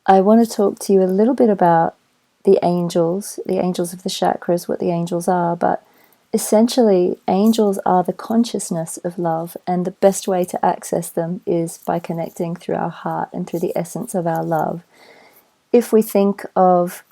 I want to talk to you a little bit about the angels of the chakras, what the angels are, but essentially, angels are the consciousness of love, and the best way to access them is by connecting through our heart and through the essence of our love. If we think of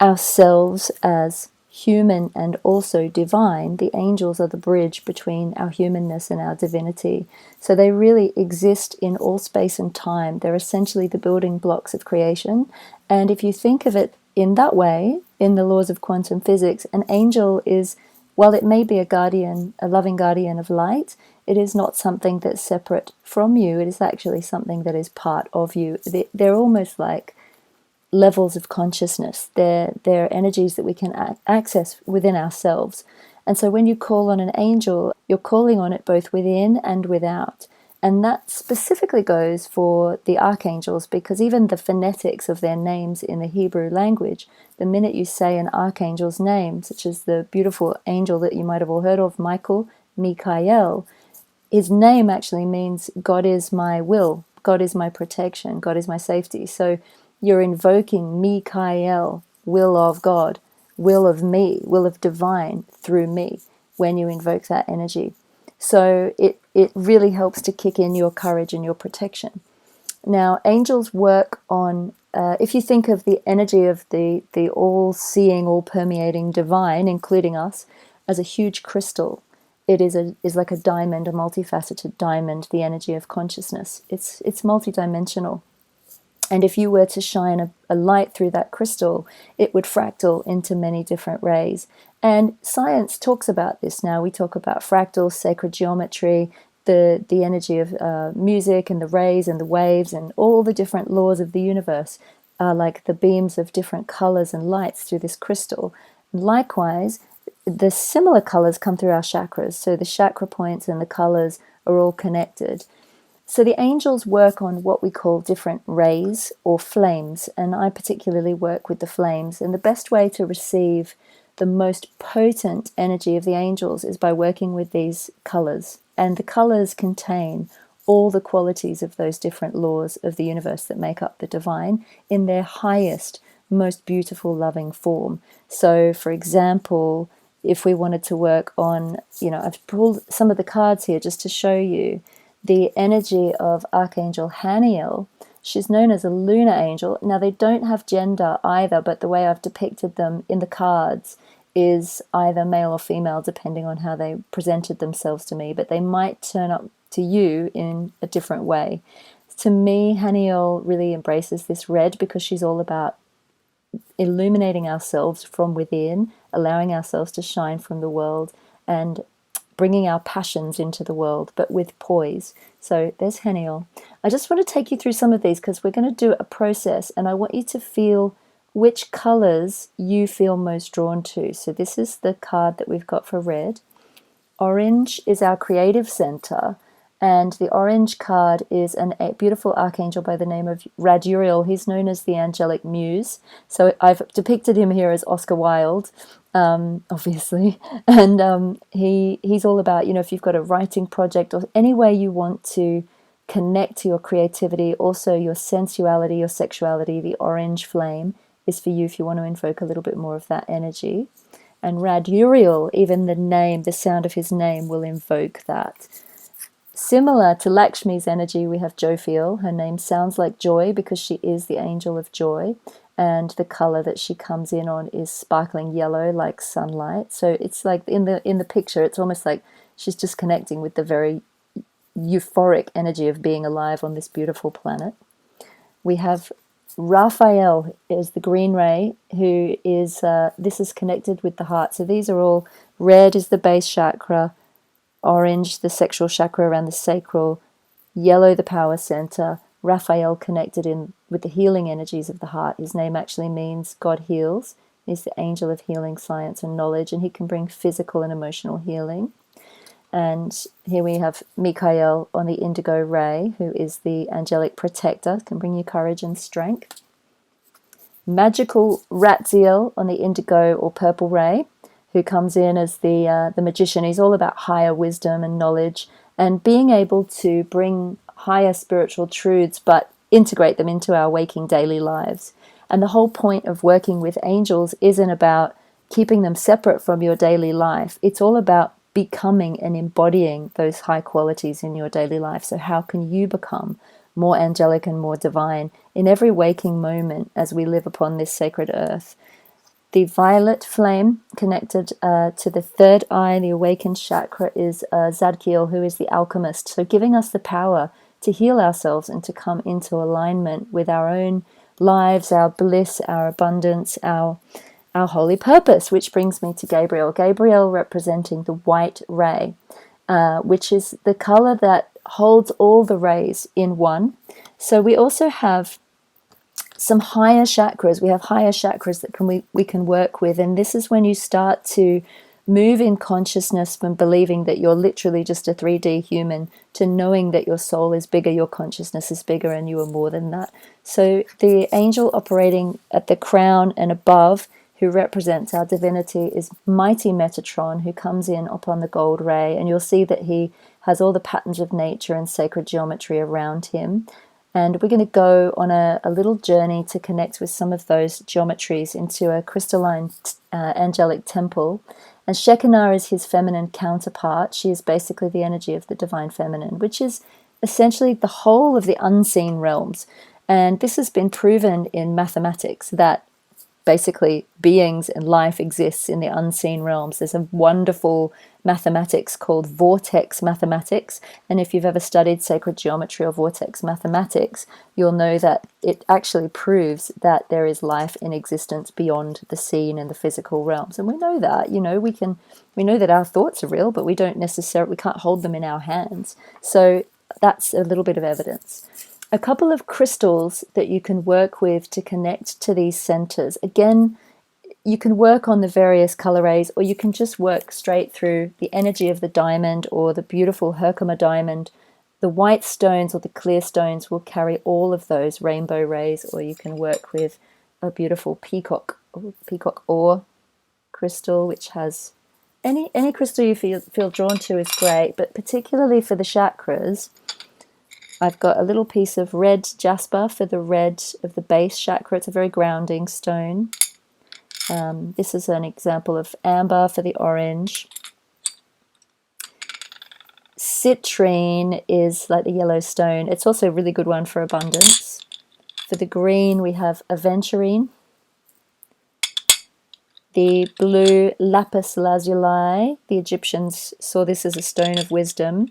ourselves as human and also divine, the angels are the bridge between our humanness and our divinity. So they really exist in all space and time. They're essentially the building blocks of creation. And if you think of it in that way, in the laws of quantum physics, an angel is, while it may be a guardian, a loving guardian of light, it is not something that's separate from you. It is actually something that is part of you. They're almost like levels of consciousness. They're energies that we can access within ourselves. And so when you call on an angel, you're calling on it both within and without. And that specifically goes for the archangels, because even the phonetics of their names in the Hebrew language, the minute you say an archangel's name, such as the beautiful angel that you might have all heard of, Michael, his name actually means God is my will, God is my protection, God is my safety. So you're invoking Michael, will of God, will of me, will of divine through me, when you invoke that energy. So it really helps to kick in your courage and your protection. Now, angels work on, if you think of the energy of the all-seeing, all-permeating divine, including us, as a huge crystal, it is like a diamond, a multifaceted diamond, the energy of consciousness. It's multidimensional. And if you were to shine a light through that crystal, it would fractal into many different rays. And science talks about this now. We talk about fractals, sacred geometry, the energy of music and the rays and the waves and all the different laws of the universe are like the beams of different colors and lights through this crystal. Likewise, the similar colors come through our chakras. So the chakra points and the colors are all connected. So the angels work on what we call different rays or flames, and I particularly work with the flames. And the best way to receive the most potent energy of the angels is by working with these colors. And the colors contain all the qualities of those different laws of the universe that make up the divine in their highest, most beautiful, loving form. So, for example, if we wanted to work on, I've pulled some of the cards here just to show you the energy of Archangel Haniel. She's known as a lunar angel. Now, they don't have gender either, but the way I've depicted them in the cards is either male or female, depending on how they presented themselves to me, but they might turn up to you in a different way. To me, Haniel really embraces this red because she's all about illuminating ourselves from within, allowing ourselves to shine from the world, and bringing our passions into the world, but with poise. So there's Haniel. I just want to take you through some of these because we're going to do a process, and I want you to feel which colors you feel most drawn to. So this is the card that we've got for red. Orange is our creative center, and the orange card is a beautiful archangel by the name of Raduriel. He's known as the angelic muse. So I've depicted him here as Oscar Wilde, obviously. And he's all about, if you've got a writing project or any way you want to connect to your creativity, also your sensuality, your sexuality, the orange flame is for you if you want to invoke a little bit more of that energy. And Raduriel, even the name, the sound of his name will invoke that. Similar to Lakshmi's energy, we have Jophiel. Her name sounds like joy because she is the angel of joy. And the color that she comes in on is sparkling yellow like sunlight. So it's like in the picture, it's almost like she's just connecting with the very euphoric energy of being alive on this beautiful planet. We have Raphael is the green ray, who is, this is connected with the heart. So these are all, red is the base chakra, orange, the sexual chakra around the sacral, yellow, the power center, Raphael connected in with the healing energies of the heart. His name actually means God heals. He's the angel of healing, science, and knowledge, and he can bring physical and emotional healing. And here we have Michael on the indigo ray, who is the angelic protector, can bring you courage and strength. Magical Ratziel on the indigo or purple ray, who comes in as the magician. He's all about higher wisdom and knowledge and being able to bring higher spiritual truths, but integrate them into our waking daily lives. And the whole point of working with angels isn't about keeping them separate from your daily life. It's all about becoming and embodying those high qualities in your daily life. So how can you become more angelic and more divine in every waking moment as we live upon this sacred earth? The violet flame connected to the third eye, the awakened chakra, is Zadkiel, who is the alchemist. So giving us the power to heal ourselves and to come into alignment with our own lives, our bliss, our abundance, our holy purpose, which brings me to Gabriel. Gabriel representing the white ray, which is the color that holds all the rays in one. So we also have some higher chakras. We have higher chakras that we can work with, and this is when you start to move in consciousness from believing that you're literally just a 3D human to knowing that your soul is bigger, your consciousness is bigger, and you are more than that. So the angel operating at the crown and above, who represents our divinity, is mighty Metatron, who comes in upon the gold ray, and you'll see that he has all the patterns of nature and sacred geometry around him. And we're going to go on a little journey to connect with some of those geometries into a crystalline angelic temple. And Shekinah is his feminine counterpart. She is basically the energy of the divine feminine, which is essentially the whole of the unseen realms. And this has been proven in mathematics, that basically beings and life exists in the unseen realms. There's a wonderful mathematics called vortex mathematics, and if you've ever studied sacred geometry or vortex mathematics, you'll know that it actually proves that there is life in existence beyond the seen and the physical realms. And we know that, we know that our thoughts are real, but we can't hold them in our hands. So that's a little bit of evidence. A couple of crystals that you can work with to connect to these centers. Again, you can work on the various color rays, or you can just work straight through the energy of the diamond or the beautiful Herkimer diamond. The white stones or the clear stones will carry all of those rainbow rays, or you can work with a beautiful peacock ore crystal, which has any crystal you feel drawn to is great, but particularly for the chakras, I've got a little piece of red jasper for the red of the base chakra. It's a very grounding stone. This is an example of amber for the orange. Citrine is like the yellow stone. It's also a really good one for abundance. For the green, we have aventurine. The blue, lapis lazuli. The Egyptians saw this as a stone of wisdom.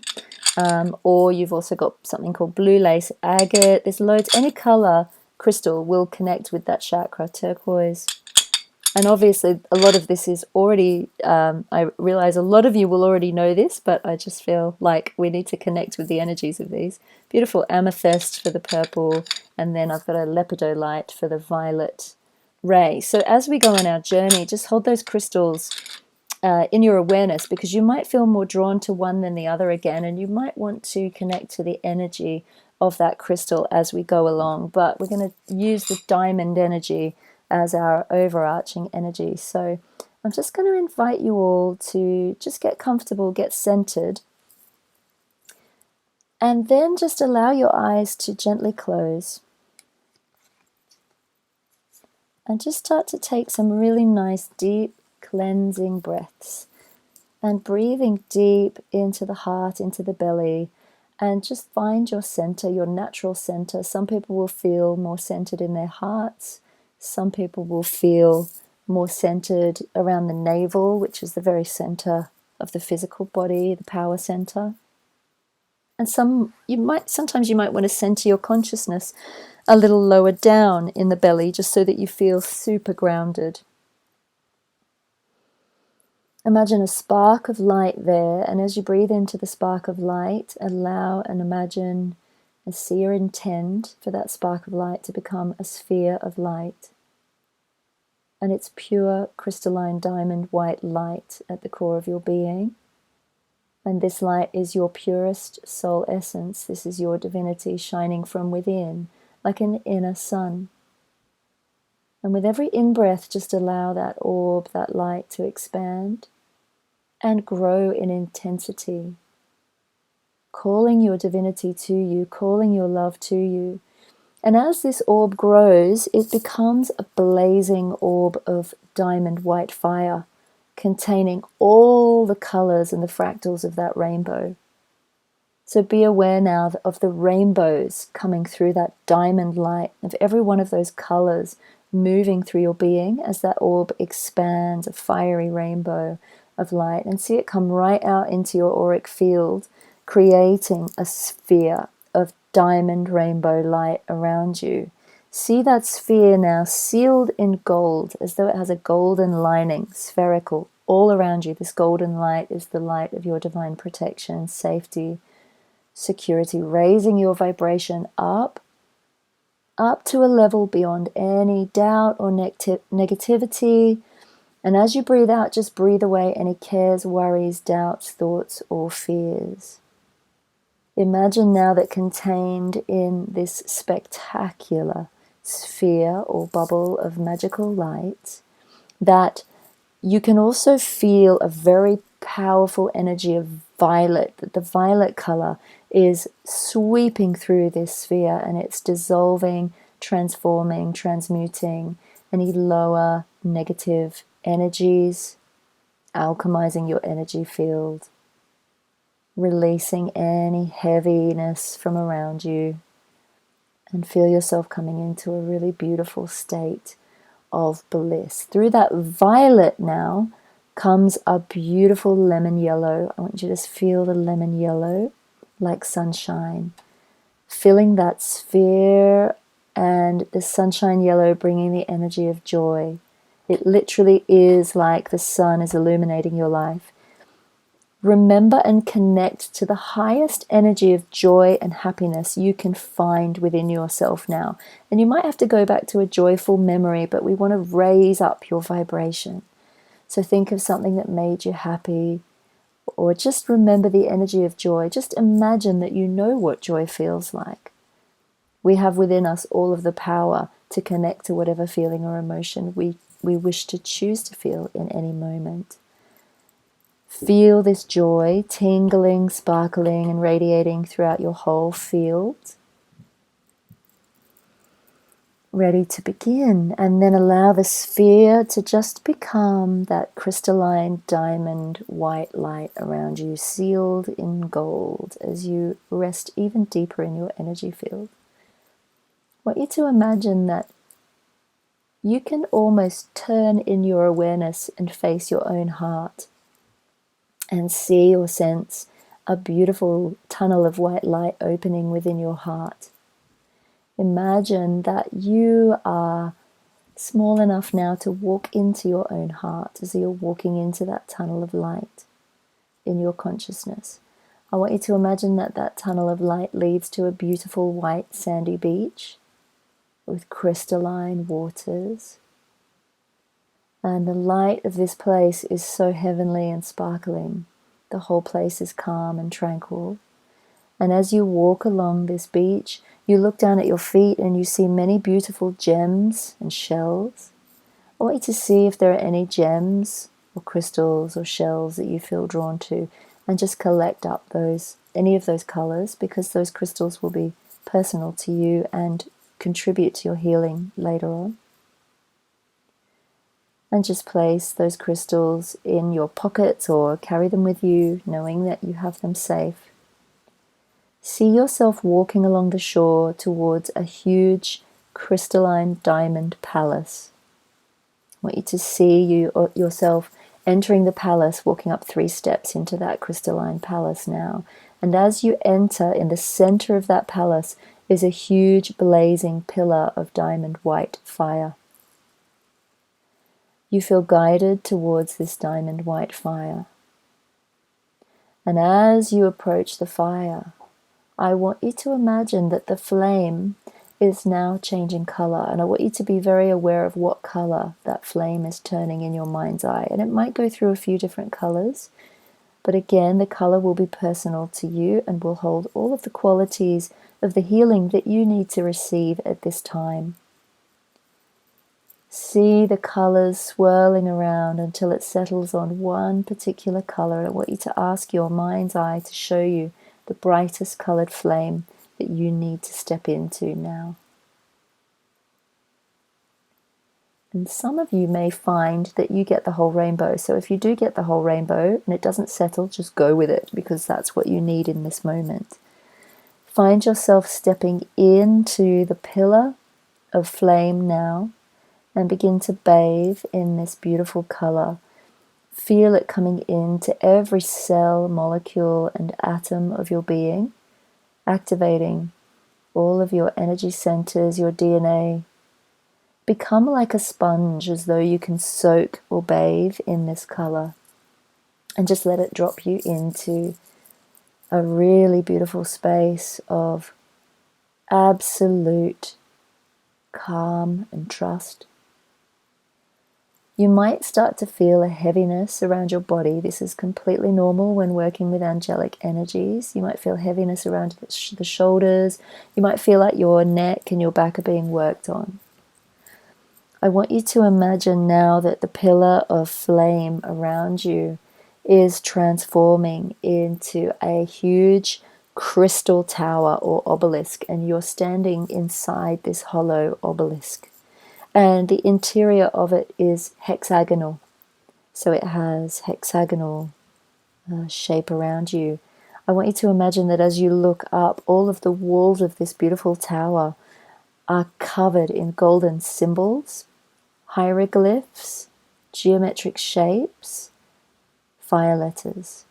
Or you've also got something called blue lace agate. There's loads. Any color crystal will connect with that chakra. Turquoise. And obviously a lot of this is already, I realize a lot of you will already know this, but I just feel like we need to connect with the energies of these. Beautiful amethyst for the purple, and then I've got a lepidolite for the violet ray. So as we go on our journey, just hold those crystals in your awareness, because you might feel more drawn to one than the other again, and you might want to connect to the energy of that crystal as we go along. But we're going to use the diamond energy as our overarching energy. So I'm just going to invite you all to just get comfortable, get centered, and then just allow your eyes to gently close. And just start to take some really nice, deep, cleansing breaths. And breathing deep into the heart, into the belly, and just find your center, your natural center. Some people will feel more centered in their hearts. Some people will feel more centered around the navel, which is the very center of the physical body, the power center. And sometimes you might want to center your consciousness a little lower down in the belly, just so that you feel super grounded. Imagine a spark of light there, and as you breathe into the spark of light, allow and imagine and see or intend for that spark of light to become a sphere of light. And it's pure crystalline diamond white light at the core of your being. And this light is your purest soul essence. This is your divinity shining from within, like an inner sun. And with every in-breath, just allow that orb, that light to expand and grow in intensity, calling your divinity to you, calling your love to you. And as this orb grows, it becomes a blazing orb of diamond white fire, containing all the colors and the fractals of that rainbow. So be aware now of the rainbows coming through that diamond light, of every one of those colors moving through your being as that orb expands, a fiery rainbow of light. And see it come right out into your auric field, creating a sphere of diamond rainbow light around you. See that sphere now sealed in gold, as though it has a golden lining, spherical, all around you. This golden light is the light of your divine protection, safety, security, raising your vibration up to a level beyond any doubt or negativity. And as you breathe out, just breathe away any cares, worries, doubts, thoughts, or fears. Imagine now that contained in this spectacular sphere or bubble of magical light, that you can also feel a very powerful energy of violet, that the violet color is sweeping through this sphere and it's dissolving, transforming, transmuting any lower negative energies, alchemizing your energy field, releasing any heaviness from around you, and feel yourself coming into a really beautiful state of bliss. Through that violet now comes a beautiful lemon yellow. I want you to just feel the lemon yellow like sunshine, filling that sphere, and the sunshine yellow bringing the energy of joy. It literally is like the sun is illuminating your life. Remember and connect to the highest energy of joy and happiness you can find within yourself now. And you might have to go back to a joyful memory, but we want to raise up your vibration. So think of something that made you happy, or just remember the energy of joy. Just imagine that you know what joy feels like. We have within us all of the power to connect to whatever feeling or emotion we wish to choose to feel in any moment. Feel this joy tingling, sparkling, and radiating throughout your whole field. Ready to begin, and then allow the sphere to just become that crystalline diamond white light around you, sealed in gold, as you rest even deeper in your energy field. I want you to imagine that you can almost turn in your awareness and face your own heart and see or sense a beautiful tunnel of white light opening within your heart. Imagine that you are small enough now to walk into your own heart as you're walking into that tunnel of light in your consciousness. I want you to imagine that that tunnel of light leads to a beautiful white sandy beach with crystalline waters. And the light of this place is so heavenly and sparkling. The whole place is calm and tranquil. And as you walk along this beach, you look down at your feet and you see many beautiful gems and shells. I want you to see if there are any gems or crystals or shells that you feel drawn to, and just collect up any of those colors, because those crystals will be personal to you and contribute to your healing later on. And just place those crystals in your pockets or carry them with you, knowing that you have them safe. See yourself walking along the shore towards a huge crystalline diamond palace. I want you to see yourself entering the palace, walking up 3 steps into that crystalline palace now. And as you enter, in the center of that palace is a huge blazing pillar of diamond white fire. You feel guided towards this diamond white fire. And as you approach the fire, I want you to imagine that the flame is now changing color, and I want you to be very aware of what color that flame is turning in your mind's eye. And it might go through a few different colors, but again, the color will be personal to you and will hold all of the qualities of the healing that you need to receive at this time. See the colors swirling around until it settles on one particular color. I want you to ask your mind's eye to show you the brightest colored flame that you need to step into now. And some of you may find that you get the whole rainbow. So if you do get the whole rainbow and it doesn't settle, just go with it, because that's what you need in this moment. Find yourself stepping into the pillar of flame now and begin to bathe in this beautiful color. Feel it coming into every cell, molecule, and atom of your being, activating all of your energy centers, your DNA. Become like a sponge, as though you can soak or bathe in this color, and just let it drop you into a really beautiful space of absolute calm and trust. You might start to feel a heaviness around your body. This is completely normal when working with angelic energies. You might feel heaviness around the shoulders. You might feel like your neck and your back are being worked on. I want you to imagine now that the pillar of flame around you is transforming into a huge crystal tower or obelisk, and you're standing inside this hollow obelisk. And the interior of it is hexagonal. So it has hexagonal shape around you. I want you to imagine that as you look up, all of the walls of this beautiful tower are covered in golden symbols, hieroglyphs, geometric shapes, fire letters.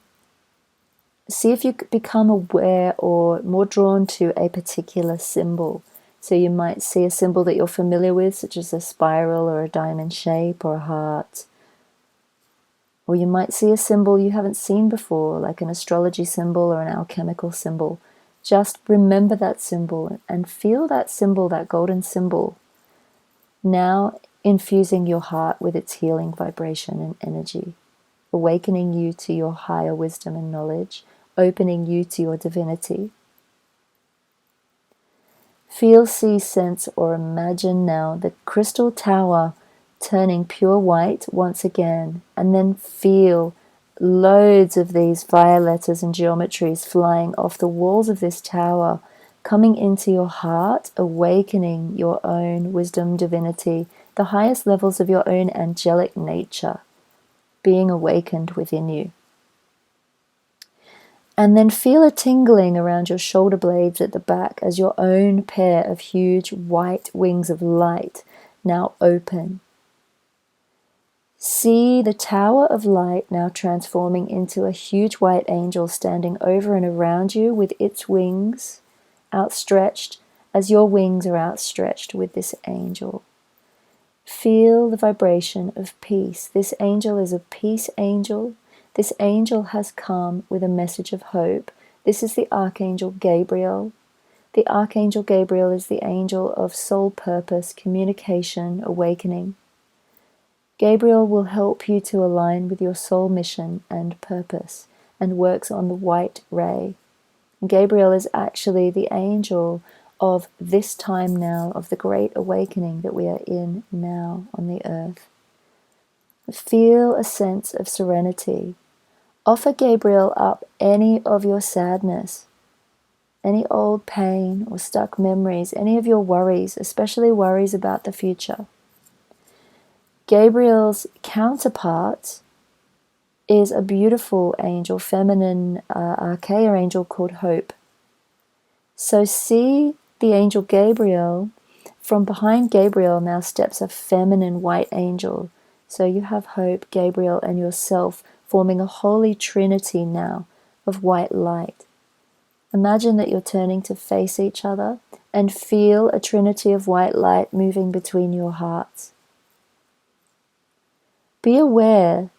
See if you become aware or more drawn to a particular symbol. So you might see a symbol that you're familiar with, such as a spiral or a diamond shape or a heart. Or you might see a symbol you haven't seen before, like an astrology symbol or an alchemical symbol. Just remember that symbol and feel that symbol, that golden symbol, now infusing your heart with its healing vibration and energy, awakening you to your higher wisdom and knowledge, opening you to your divinity. Feel, see, sense, or imagine now the crystal tower turning pure white once again, and then feel loads of these fire letters and geometries flying off the walls of this tower, coming into your heart, awakening your own wisdom, divinity, the highest levels of your own angelic nature being awakened within you. And then feel a tingling around your shoulder blades at the back as your own pair of huge white wings of light now open. See the tower of light now transforming into a huge white angel standing over and around you with its wings outstretched as your wings are outstretched with this angel. Feel the vibration of peace. This angel is a peace angel. This angel has come with a message of hope. This is the Archangel Gabriel. The Archangel Gabriel is the angel of soul purpose, communication, awakening. Gabriel will help you to align with your soul mission and purpose, and works on the white ray. Gabriel is actually the angel of this time now, of the great awakening that we are in now on the earth. Feel a sense of serenity. Offer Gabriel up any of your sadness, any old pain or stuck memories, any of your worries, especially worries about the future. Gabriel's counterpart is a beautiful angel, feminine archaic angel called Hope. So see the angel Gabriel. From behind Gabriel now steps a feminine white angel. So you have Hope, Gabriel, and yourself forming a holy trinity now of white light. Imagine that you're turning to face each other and feel a trinity of white light moving between your hearts. Be aware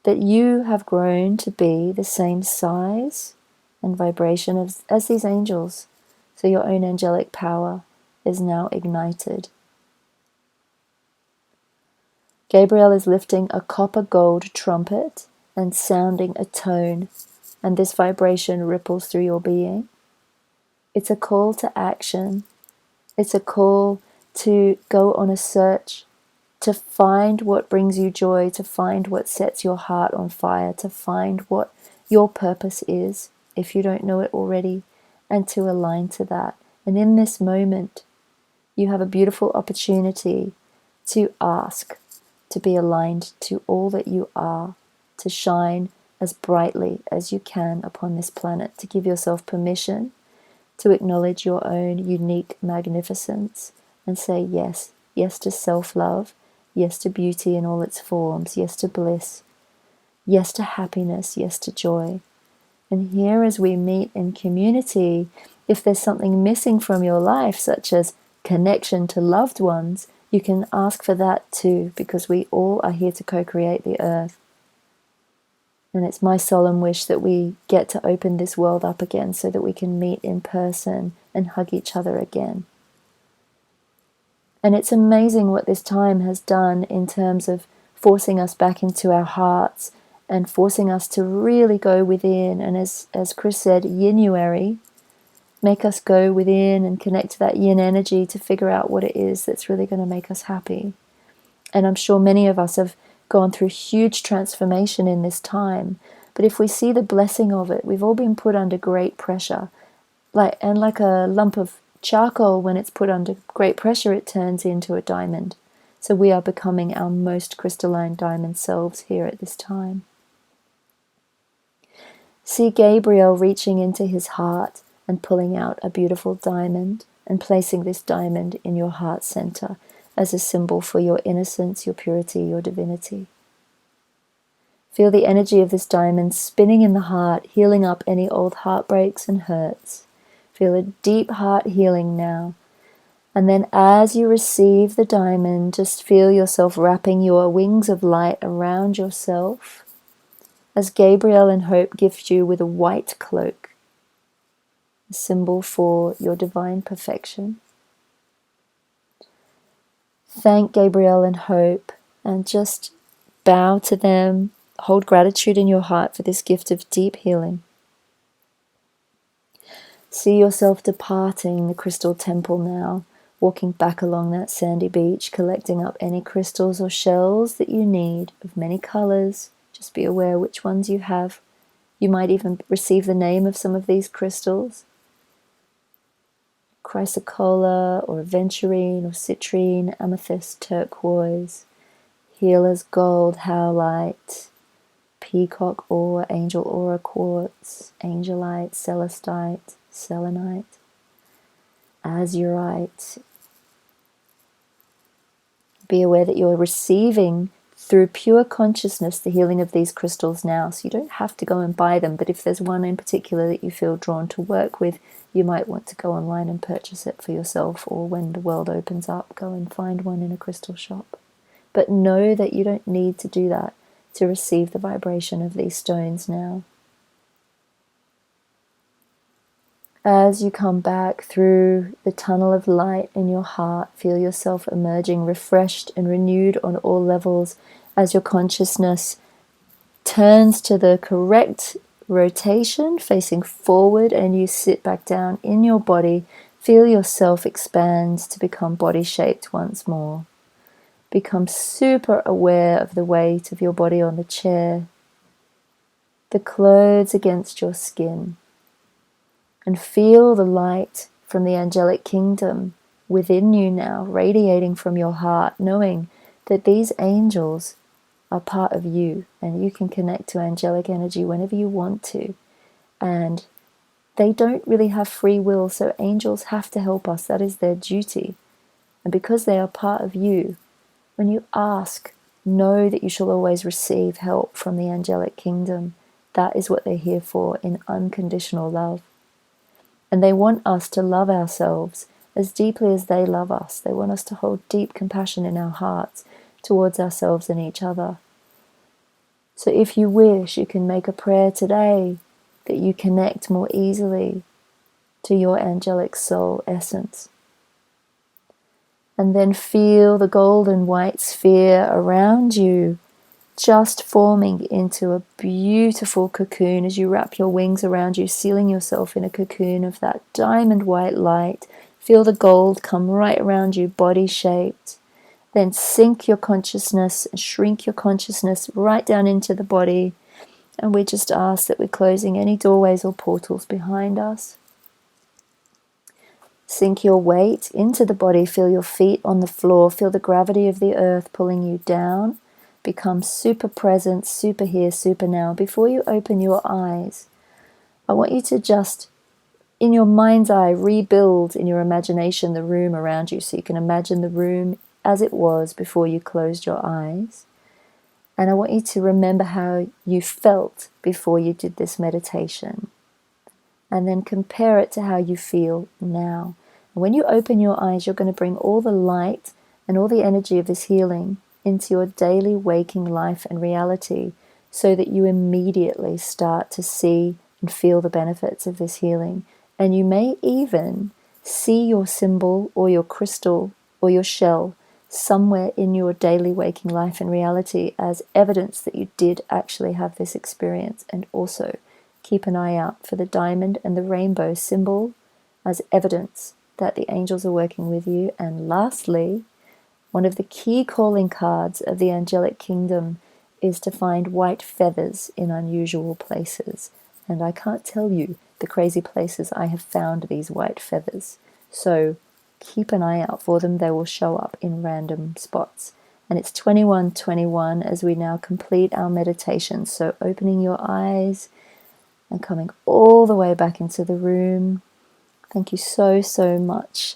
that you have grown to be the same size and vibration as these angels. So your own angelic power is now ignited. Gabriel is lifting a copper gold trumpet and sounding a tone, and this vibration ripples through your being. It's a call to action. It's a call to go on a search, to find what brings you joy, to find what sets your heart on fire, to find what your purpose is, if you don't know it already, and to align to that. And in this moment, you have a beautiful opportunity to ask to be aligned to all that you are, to shine as brightly as you can upon this planet, to give yourself permission to acknowledge your own unique magnificence and say yes. Yes to self-love, yes to beauty in all its forms, yes to bliss, yes to happiness, yes to joy. And here, as we meet in community, if there's something missing from your life, such as connection to loved ones, you can ask for that too, because we all are here to co-create the earth. And it's my solemn wish that we get to open this world up again so that we can meet in person and hug each other again. And it's amazing what this time has done in terms of forcing us back into our hearts and forcing us to really go within. And as Chris said, Yinuary, make us go within and connect to that yin energy to figure out what it is that's really going to make us happy. And I'm sure many of us have gone through huge transformation in this time. But if we see the blessing of it, we've all been put under great pressure. Like a lump of charcoal, when it's put under great pressure, it turns into a diamond. So we are becoming our most crystalline diamond selves here at this time. See Gabriel reaching into his heart and pulling out a beautiful diamond and placing this diamond in your heart center as a symbol for your innocence, your purity, your divinity. Feel the energy of this diamond spinning in the heart, healing up any old heartbreaks and hurts. Feel a deep heart healing now. And then as you receive the diamond, just feel yourself wrapping your wings of light around yourself, as Gabriel and Hope gift you with a white cloak, a symbol for your divine perfection. Thank Gabriel and Hope and just bow to them. Hold gratitude in your heart for this gift of deep healing. See yourself departing the crystal temple now, walking back along that sandy beach, collecting up any crystals or shells that you need of many colors. Just be aware which ones you have. You might even receive the name of some of these crystals. Chrysocolla or aventurine or citrine, amethyst, turquoise, healer's gold, howlite, peacock ore, angel aura quartz, angelite, celestite, selenite, azurite. Be aware that you're receiving through pure consciousness the healing of these crystals now. So you don't have to go and buy them, but if there's one in particular that you feel drawn to work with, you might want to go online and purchase it for yourself, or when the world opens up, go and find one in a crystal shop. But know that you don't need to do that to receive the vibration of these stones now. As you come back through the tunnel of light in your heart, feel yourself emerging refreshed and renewed on all levels as your consciousness turns to the correct rotation, facing forward, and you sit back down in your body. Feel yourself expand to become body-shaped once more. Become super aware of the weight of your body on the chair, the clothes against your skin. And feel the light from the angelic kingdom within you now, radiating from your heart, knowing that these angels are part of you and you can connect to angelic energy whenever you want to. And they don't really have free will, so angels have to help us. That is their duty. And because they are part of you, when you ask, know that you shall always receive help from the angelic kingdom. That is what they're here for, in unconditional love. And they want us to love ourselves as deeply as they love us. They want us to hold deep compassion in our hearts towards ourselves and each other. So if you wish, you can make a prayer today that you connect more easily to your angelic soul essence. And then feel the golden white sphere around you just forming into a beautiful cocoon as you wrap your wings around you, sealing yourself in a cocoon of that diamond white light. Feel the gold come right around you, body shaped. Then sink your consciousness, shrink your consciousness right down into the body. And we just ask that we're closing any doorways or portals behind us. Sink your weight into the body. Feel your feet on the floor. Feel the gravity of the earth pulling you down. Become super present, super here, super now. Before you open your eyes, I want you to just, in your mind's eye, rebuild in your imagination the room around you, so you can imagine the room as it was before you closed your eyes. And I want you to remember how you felt before you did this meditation. And then compare it to how you feel now. And when you open your eyes, you're going to bring all the light and all the energy of this healing into your daily waking life and reality, so that you immediately start to see and feel the benefits of this healing. And you may even see your symbol or your crystal or your shell somewhere in your daily waking life and reality as evidence that you did actually have this experience. And also keep an eye out for the diamond and the rainbow symbol as evidence that the angels are working with you. And lastly, one of the key calling cards of the angelic kingdom is to find white feathers in unusual places. And I can't tell you the crazy places I have found these white feathers. So keep an eye out for them. They will show up in random spots. And it's 21:21 as we now complete our meditation. So opening your eyes and coming all the way back into the room. Thank you so, so much